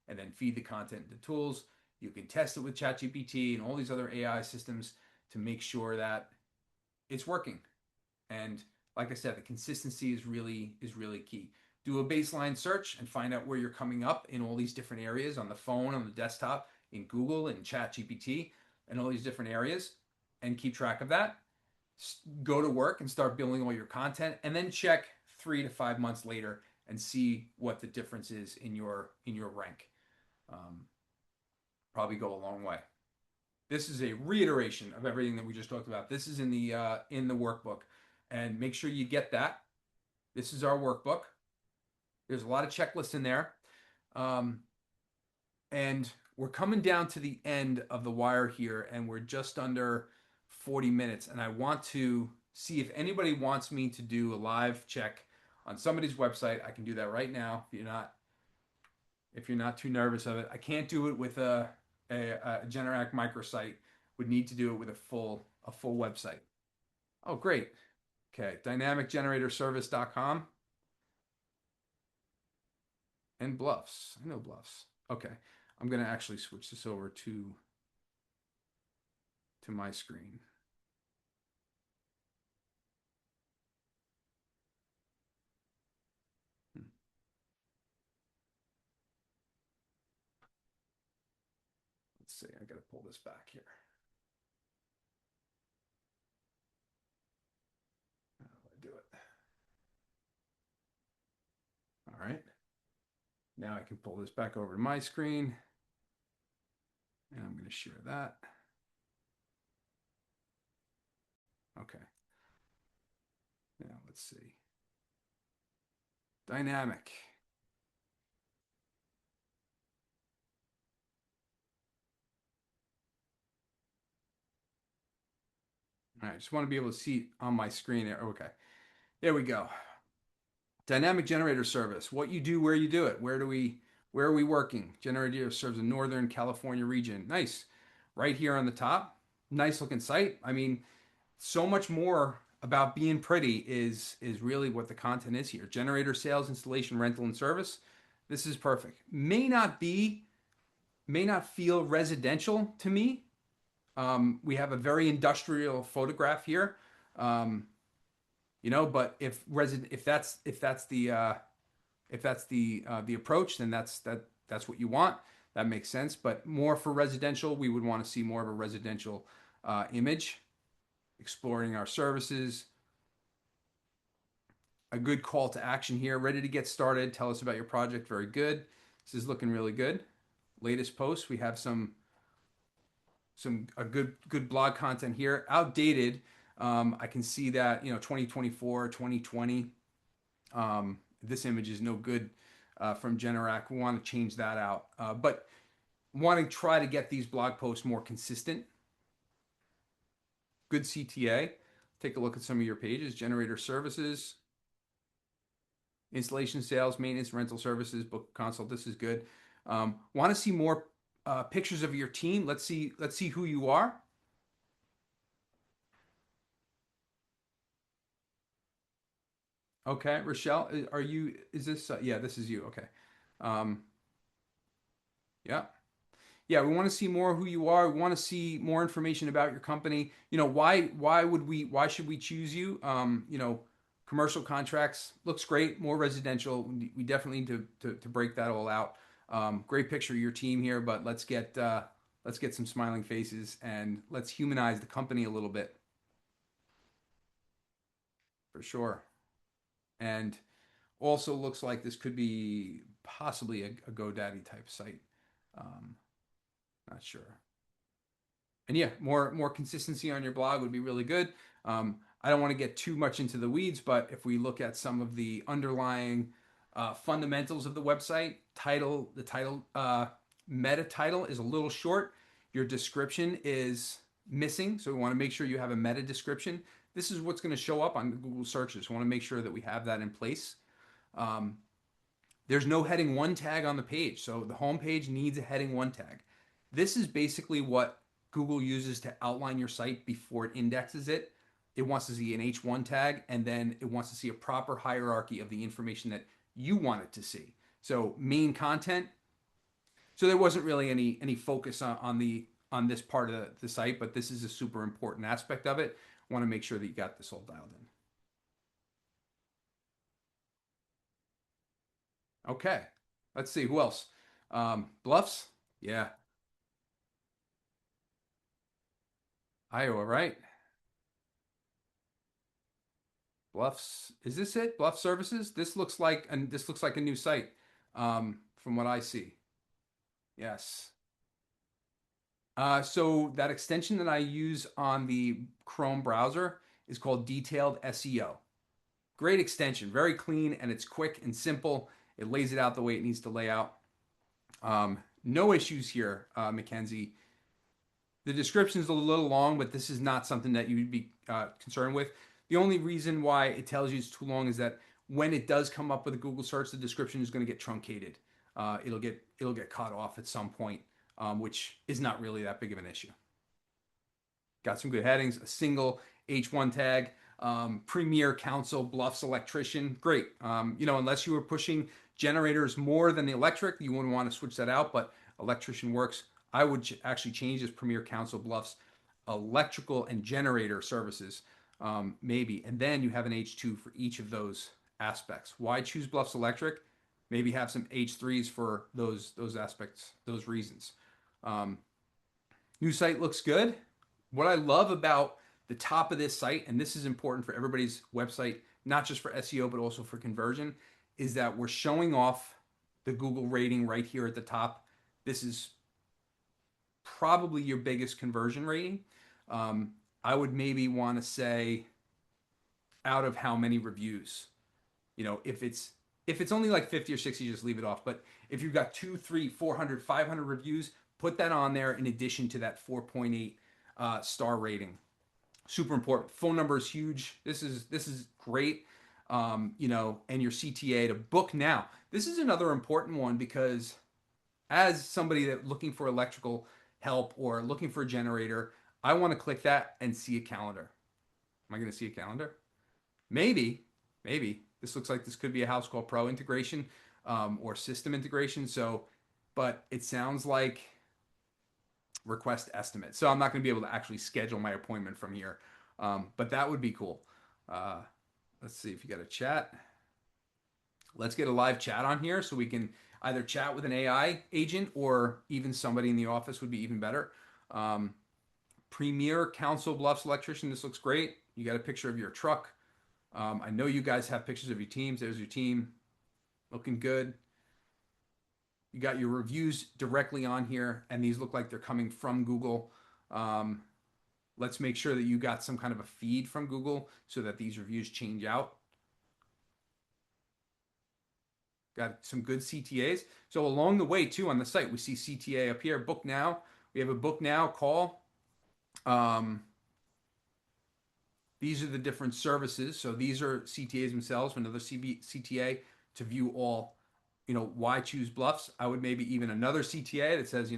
and then feed the content into tools. You can test it with ChatGPT and all these other AI systems to make sure that it's working. And like I said, the consistency is really key. Do a baseline search and find out where you're coming up in all these different areas, on the phone, on the desktop, in Google, in ChatGPT, and all these different areas, and keep track of that. Go to work and start building all your content, and then check 3 to 5 months later and see what the difference is in your rank. Probably go a long way. This is a reiteration of everything that we just talked about. This is in the workbook, and make sure you get that. This is our workbook. There's a lot of checklists in there, and we're coming down to the end of the wire here, and we're just under 40 minutes. And I want to see if anybody wants me to do a live check on somebody's website. I can do that right now if you're not too nervous of it. I can't do it with a Generac microsite. Would need to do it with a full website. Oh, great. Okay, dynamicgeneratorservice.com and Bluffs. I know Bluffs. Okay, I'm going to actually switch this over to my screen. Let's see, I got to pull this back here. How do I do it? All right. Now I can pull this back over to my screen, and I'm going to share that. Okay. Now let's see. Dynamic. All right, I just want to be able to see on my screen there. Okay, there we go. Dynamic generator service. What you do, where you do it. Where are we working? Generator serves the Northern California region. Nice. Right here on the top. Nice looking site. I mean, so much more about being pretty is really what the content is here. Generator sales, installation, rental, and service. This is perfect. May not be may not feel residential to me. We have a very industrial photograph here. Um, but if that's the approach, then that's what you want. That makes sense. But more for residential, we would want to see more of a residential image, exploring our services. A good call to action here. Ready to get started. Tell us about your project. Very good. This is looking really good. Latest post. We have some a good blog content here. Outdated. I can see that 2024, 2020. This image is no good from Generac. We want to change that out, but want to try to get these blog posts more consistent. Good CTA. Take a look at some of your pages. Generator services, installation, sales, maintenance, rental services, book consult. This is good. Want to see more pictures of your team. Let's see who you are. Okay, Rochelle, are you? Is this? Yeah, this is you. Okay. Um, yeah. Yeah, we want to see more who you are. We want to see more information about your company. Why should we choose you? Commercial contracts looks great. More residential. We definitely need to break that all out. Great picture of your team here, but let's get some smiling faces and let's humanize the company a little bit for sure. And also looks like this could be possibly a GoDaddy type site. Um, Not sure. And yeah, more consistency on your blog would be really good. I don't want to get too much into the weeds, but if we look at some of the underlying fundamentals of the website, the title meta title is a little short. Your description is missing, so we want to make sure you have a meta description. This is what's going to show up on Google searches. We want to make sure that we have that in place. Um, there's no heading one tag on the page, so the home page needs a heading one tag. This is basically what Google uses to outline your site before it indexes it. It wants to see an H1 tag, and then it wants to see a proper hierarchy of the information that you want it to see. So main content. So there wasn't really any focus on this part of the site, but this is a super important aspect of it. Want to make sure that you got this all dialed in. Okay, let's see who else. Bluffs. Yeah, Iowa, right? Bluffs. Is this it? Bluff Services. This looks like a new site, from what I see. Yes. So that extension that I use on the Chrome browser is called Detailed SEO. Great extension, very clean, and it's quick and simple. It lays it out the way it needs to lay out. No issues here, Mackenzie. The description is a little long, but this is not something that you would be concerned with. The only reason why it tells you it's too long is that when it does come up with a Google search, the description is going to get truncated. It'll get cut off at some point, which is not really that big of an issue. Got some good headings. A single H1 tag. Premier Council Bluffs Electrician. Great. Unless you were pushing generators more than the electric, you wouldn't want to switch that out, but electrician works. I would actually change this Premier Council Bluffs electrical and generator services, maybe. And then you have an H2 for each of those aspects. Why choose Bluffs Electric? Maybe have some H3s for those aspects, those reasons. Um, New site looks good. What I love about the top of this site, and this is important for everybody's website, not just for SEO, but also for conversion, is that we're showing off the Google rating right here at the top. This is probably your biggest conversion rating. I would maybe want to say out of how many reviews. If it's only like 50 or 60, just leave it off. But if you've got 2, 3, 400, 500 reviews, put that on there in addition to that 4.8 star rating. Super important. Phone number is huge. This is great. And your CTA to book now. This is another important one because as somebody that looking for electrical help or looking for a generator, I want to click that and see a calendar. Am I going to see a calendar? Maybe, maybe. This looks like this could be a House Call Pro integration, or system integration. So, but it sounds like request estimate. So I'm not going to be able to actually schedule my appointment from here, but that would be cool. Uh, let's see if you got a chat. Let's get a live chat on here so we can either chat with an AI agent or even somebody in the office would be even better. Um, Premier Council Bluffs electrician. This looks great. You got a picture of your truck. I know you guys have pictures of your teams. There's your team looking good. You got your reviews directly on here, and these look like they're coming from Google. Um, let's make sure that you got some kind of a feed from Google so that these reviews change out. Got some good CTAs. So along the way too on the site, we see CTA up here, book now. We have a book now call. Um, these are the different services. So these are CTAs themselves. Another CTA to view all, why choose Bluffs. I would maybe even another CTA that says,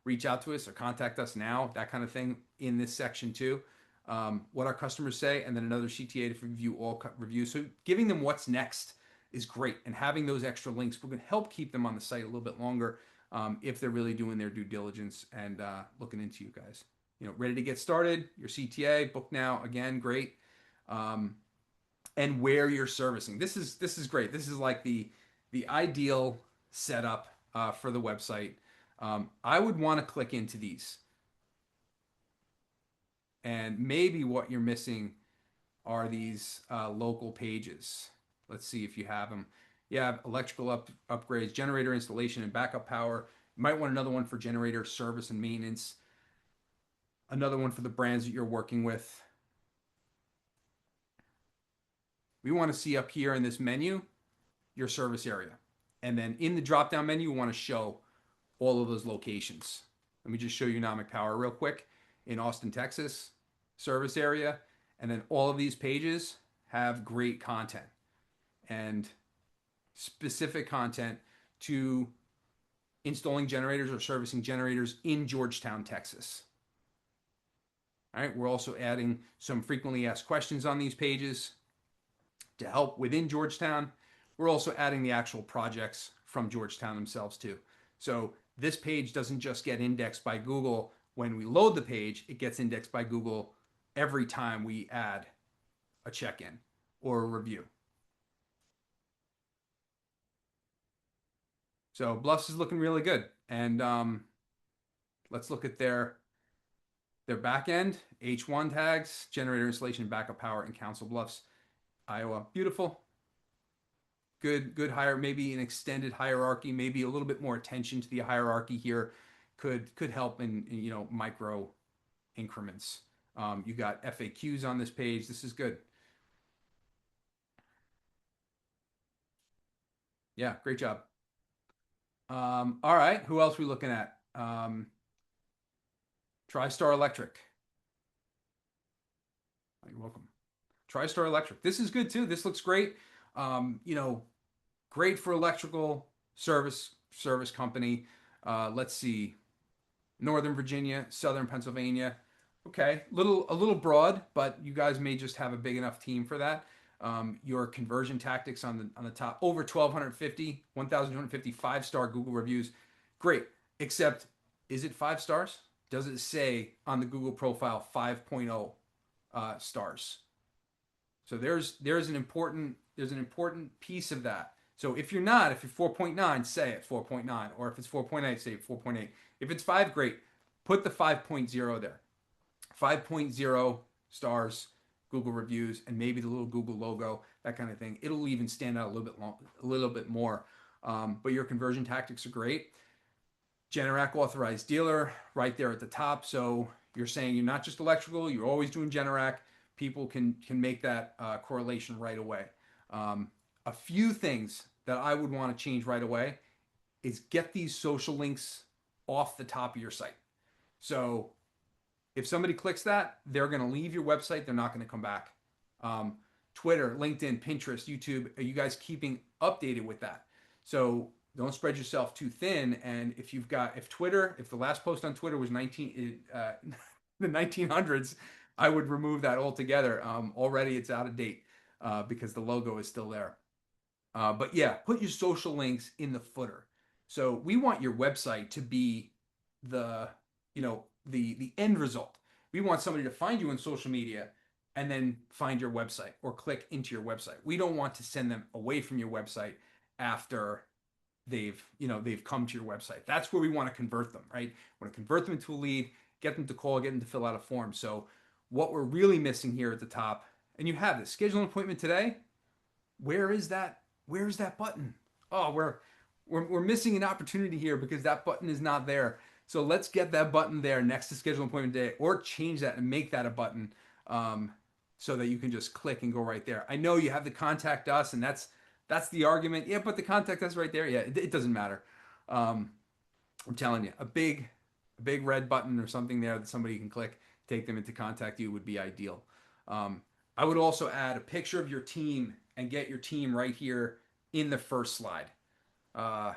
reach out to us or contact us now, that kind of thing in this section too. What our customers say, and then another CTA to review all reviews. So giving them what's next is great, and having those extra links will help keep them on the site a little bit longer if they're really doing their due diligence and looking into you guys. Ready to get started. Your CTA book now again, great. Um, and where you're servicing. This is great. This is like the ideal setup for the website. I would want to click into these, and maybe what you're missing are these local pages. Let's see if you have them. You have electrical upgrades, generator installation and backup power. You might want another one for generator service and maintenance. Another one for the brands that you're working with. We want to see up here in this menu your service area. And then in the drop down menu, we want to show all of those locations. Let me just show you Nomic Power real quick in Austin, Texas, service area. And then all of these pages have great content and specific content to installing generators or servicing generators in Georgetown, Texas. All right, we're also adding some frequently asked questions on these pages to help within Georgetown. We're also adding the actual projects from Georgetown themselves too. So this page doesn't just get indexed by Google when we load the page, it gets indexed by Google every time we add a check-in or a review. So Bluffs is looking really good. And let's look at their back end, H1 tags, generator installation, backup power, and Council Bluffs, Iowa. Beautiful. Good hire, maybe an extended hierarchy, maybe a little bit more attention to the hierarchy here could help in micro increments. You got FAQs on this page. This is good. Yeah, great job. All right, who else are we looking at? TriStar Electric. You're welcome. TriStar Electric. This is good too. This looks great. Great for electrical service company. Let's see, Northern Virginia, Southern Pennsylvania. Okay, a little broad, but you guys may just have a big enough team for that. Your conversion tactics on the top, over 1,250, 1,250 5-star Google reviews. Great, except is it 5 stars? Does it say on the Google profile 5.0 stars? So there's an important piece of that. So if you're 4.9, say it 4.9, or if it's 4.8, say 4.8. If it's 5, great. Put the 5.0 there. 5.0 stars, Google reviews, and maybe the little Google logo, that kind of thing. It'll even stand out a little bit more. But your conversion tactics are great. Generac authorized dealer right there at the top. So you're saying you're not just electrical, you're always doing Generac. People can make that correlation right away. A few things that I would want to change right away is get these social links off the top of your site. So if somebody clicks that, they're going to leave your website. They're not going to come back. Twitter, LinkedIn, Pinterest, YouTube, are you guys keeping updated with that? So don't spread yourself too thin. And if the last post on Twitter was the 1900s, I would remove that altogether. Already it's out of date because the logo is still there. But yeah, put your social links in the footer. So we want your website to be the the end result. We want somebody to find you on social media and then find your website or click into your website. We don't want to send them away from your website after they've come to your website. That's where we want to convert them, right? We want to convert them into a lead, get them to call, get them to fill out a form. So what we're really missing here at the top, and you have this, schedule an appointment today. Where is that? Where is that button? Oh, we're missing an opportunity here because that button is not there. So let's get that button there next to schedule an appointment today, or change that and make that a button, um, so that you can just click and go right there. I know you have to contact us, and that's the argument. Yeah, but the contact us right there. Yeah, it doesn't matter. Um, I'm telling you, a big red button or something there that somebody can click, take them into contact you would be ideal. Um, I would also add a picture of your team and get your team right here in the first slide. Uh,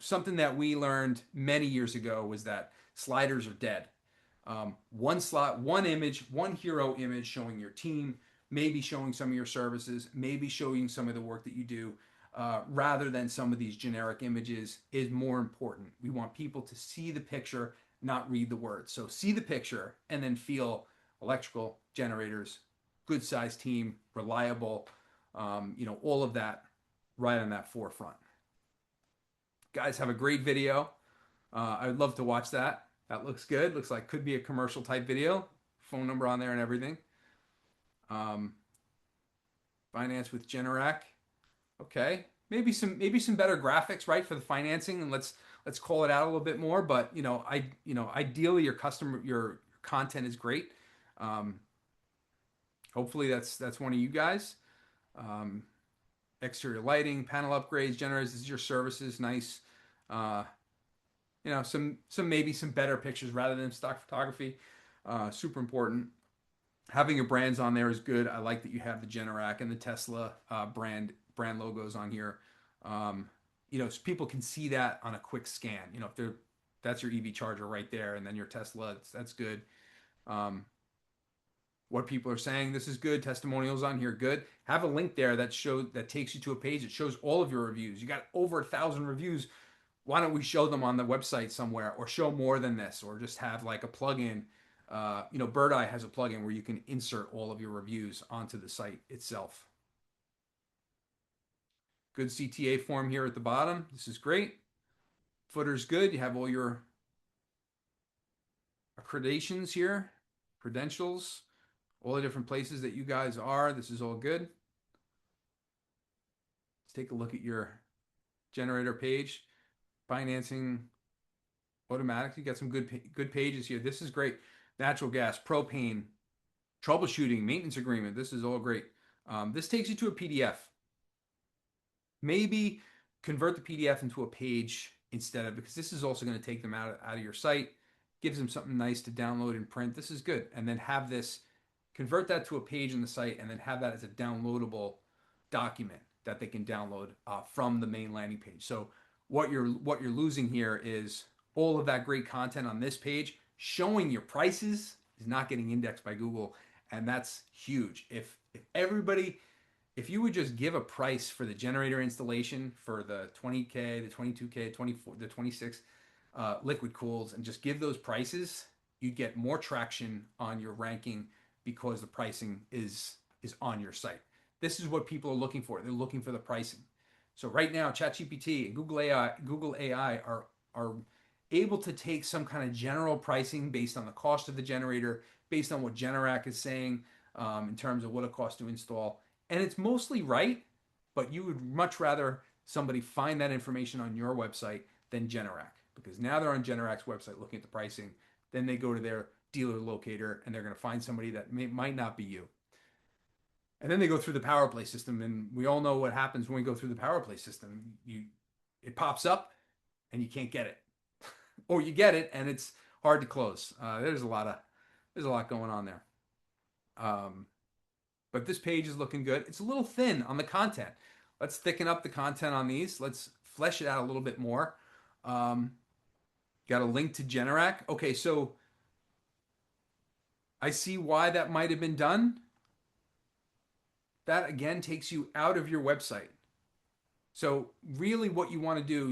something that we learned many years ago was that sliders are dead. One slot, one image, one hero image showing your team, maybe showing some of your services, maybe showing some of the work that you do, rather than some of these generic images is more important. We want people to see the picture, not read the words. So see the picture and then feel electrical, generators, good sized team, reliable, all of that right on that forefront. Guys, have a great video. I would love to watch that. That looks good. Looks like could be a commercial type video. Phone number on there and everything. Um, Finance with Generac. Okay, maybe some better graphics, right, for the financing, and let's call it out a little bit more. But ideally your content is great. Um, Hopefully that's one of you guys. Um, Exterior lighting, panel upgrades, generators. This is your services. Nice. Uh, some maybe some better pictures rather than stock photography. Super important. Having your brands on there is good. I like that you have the Generac and the Tesla brand logos on here. So people can see that on a quick scan. If they're that's your EV charger right there, and then your Tesla. That's good. Um, what people are saying, this is good. Testimonials on here, good. Have a link there that takes you to a page that shows all of your reviews. You got over 1,000 reviews. Why don't we show them on the website somewhere, or show more than this, or just have like a plugin? Bird Eye has a plugin where you can insert all of your reviews onto the site itself. Good CTA form here at the bottom. This is great. Footer's good. You have all your accreditations here, credentials, all the different places that you guys are. This is all good. Let's take a look at your generator page. Financing automatically. Got some good pages here. This is great. Natural gas, propane, troubleshooting, maintenance agreement. This is all great. This takes you to a PDF. Maybe convert the PDF into a page instead of, because this is also going to take them out of your site, gives them something nice to download and print. This is good. And then have this, convert that to a page in the site, and then have that as a downloadable document that they can download from the main landing page. So what you're losing here is all of that great content on this page showing your prices is not getting indexed by Google, and that's huge. If you would just give a price for the generator installation for the 20K, the 22K, 24, the 26 liquid cools, and just give those prices, you'd get more traction on your ranking because the pricing is on your site. This is what people are looking for. They're looking for the pricing. So right now, ChatGPT and Google AI are able to take some kind of general pricing based on the cost of the generator, based on what Generac is saying in terms of what it costs to install. And it's mostly right, but you would much rather somebody find that information on your website than Generac, because now they're on Generac's website looking at the pricing. Then they go to their dealer locator and they're going to find somebody that might not be you. And then they go through the power play system, and we all know what happens when we go through the power play system. It pops up and you can't get it, or you get it and it's hard to close. There's a lot going on there. But this page is looking good. It's a little thin on the content. Let's thicken up the content on these. Let's flesh it out a little bit more. Got a link to Generac. Okay, so I see why that might have been done. That again takes you out of your website. So really what you want to do,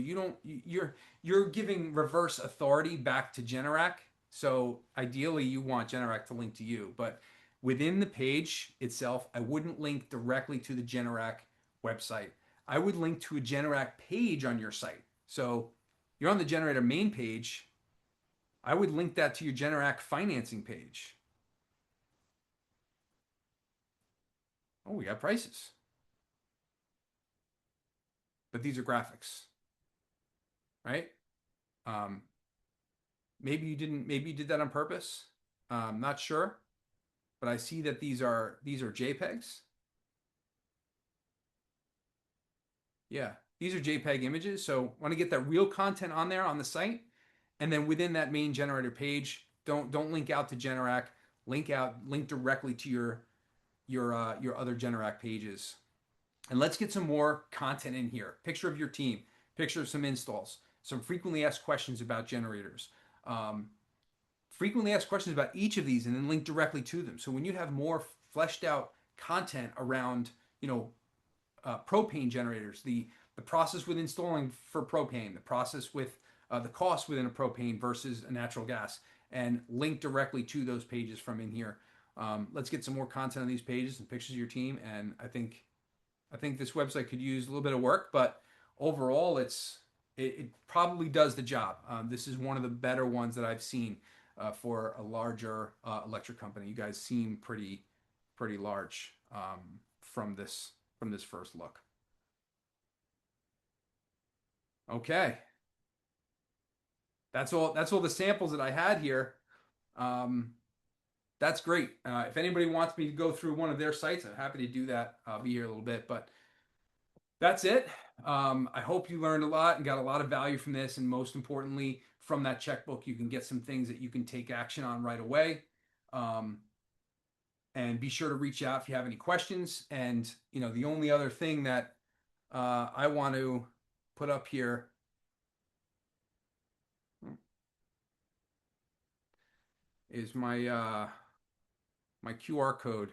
you're giving reverse authority back to Generac. So ideally, you want Generac to link to you, but within the page itself, I wouldn't link directly to the Generac website. I would link to a Generac page on your site. So you're on the generator main page. I would link that to your Generac financing page. Oh, we got prices, but these are graphics, right? Um, maybe you didn't. Maybe you did that on purpose. Not sure, but I see that these are JPEGs. Yeah, these are JPEG images. So want to get that real content on there on the site, and then within that main generator page, don't link out to Generac. Link directly to your other Generac pages. And let's get some more content in here. Picture of your team, picture of some installs, some frequently asked questions about generators. Um, Frequently asked questions about each of these, and then link directly to them. So when you have more fleshed out content around, you know, propane generators, the process with installing for propane, the process with the cost within a propane versus a natural gas, and link directly to those pages from in here. Let's get some more content on these pages and pictures of your team, and I think this website could use a little bit of work, but overall, it probably does the job. This is one of the better ones that I've seen for a larger electric company. You guys seem pretty large from this first look. Okay, that's all the samples that I had here. Um, that's great. If anybody wants me to go through one of their sites, I'm happy to do that. I'll be here a little bit, but that's it. I hope you learned a lot and got a lot of value from this. And most importantly, from that checkbook, you can get some things that you can take action on right away. Um, and be sure to reach out if you have any questions. And, the only other thing that I want to put up here is my QR code.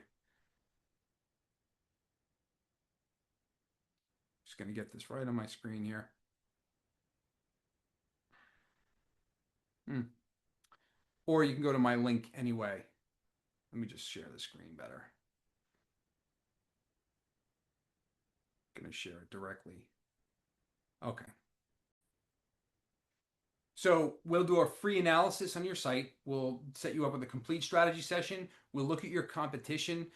Just going to get this right on my screen here. Hmm. Or you can go to my link anyway. Let me just share the screen better. I'm going to share it directly. Okay. So we'll do a free analysis on your site. We'll set you up with a complete strategy session. We'll look at your competition.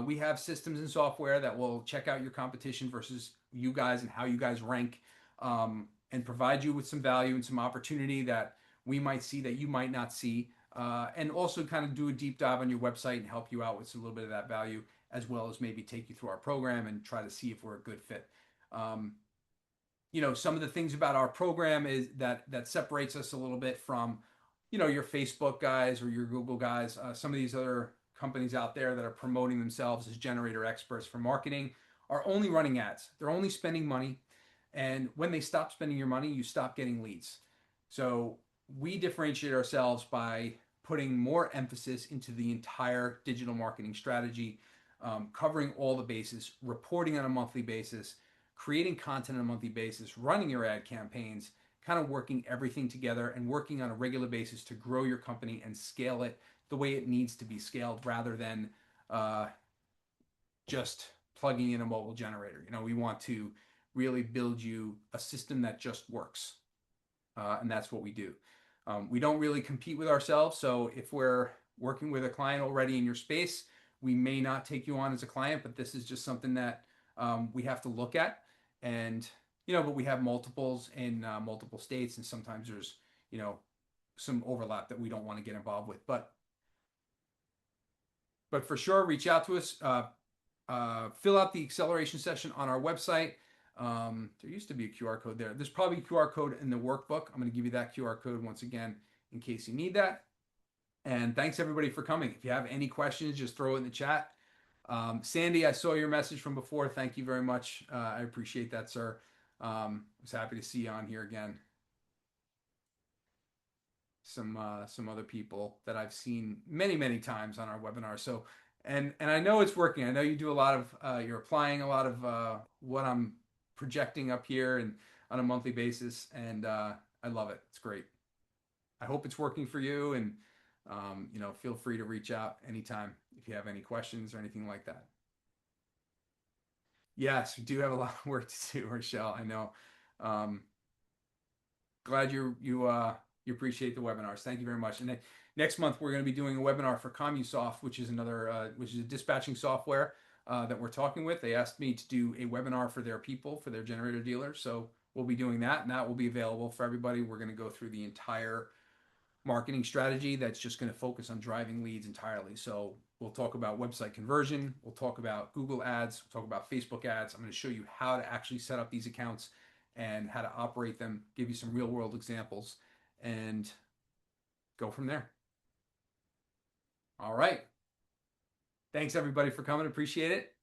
We have systems and software that will check out your competition versus you guys and how you guys rank, and provide you with some value and some opportunity that we might see that you might not see. And also kind of do a deep dive on your website and help you out with a little bit of that value, as well as maybe take you through our program and try to see if we're a good fit. Um, some of the things about our program is that separates us a little bit from, your Facebook guys or your Google guys. Some of these other companies out there that are promoting themselves as generator experts for marketing are only running ads. They're only spending money, and when they stop spending your money, you stop getting leads. So we differentiate ourselves by putting more emphasis into the entire digital marketing strategy, covering all the bases, reporting on a monthly basis, creating content on a monthly basis, running your ad campaigns, kind of working everything together and working on a regular basis to grow your company and scale it the way it needs to be scaled, rather than uh, just plugging in a mobile generator. We want to really build you a system that just works, and that's what we do. We don't really compete with ourselves, so if we're working with a client already in your space, we may not take you on as a client, but this is just something that we have to look at. And but we have multiples in multiple states, and sometimes there's some overlap that we don't want to get involved with. But for sure, reach out to us. Fill out the acceleration session on our website. There used to be a QR code there. There's probably a QR code in the workbook. I'm going to give you that QR code once again in case you need that. And thanks everybody for coming. If you have any questions, just throw it in the chat. Sandy, I saw your message from before. Thank you very much. I appreciate that, sir. I was happy to see you on here again. Some other people that I've seen many many times on our webinar. So and I know it's working. I know you do a lot of you're applying a lot of what I'm projecting up here and on a monthly basis, and I love it. It's great. I hope it's working for you, and feel free to reach out anytime if you have any questions or anything like that. Yes, we do have a lot of work to do, Rochelle. I know. Um, Glad you appreciate the webinars. Thank you very much. And then next month we're going to be doing a webinar for CommuSoft, which is which is a dispatching software that we're talking with. They asked me to do a webinar for their people, for their generator dealers. So we'll be doing that, and that will be available for everybody. We're going to go through the entire marketing strategy that's just going to focus on driving leads entirely. So we'll talk about website conversion. We'll talk about Google ads. We'll talk about Facebook ads. I'm going to show you how to actually set up these accounts and how to operate them, give you some real world examples, and go from there. All right. Thanks everybody for coming. Appreciate it.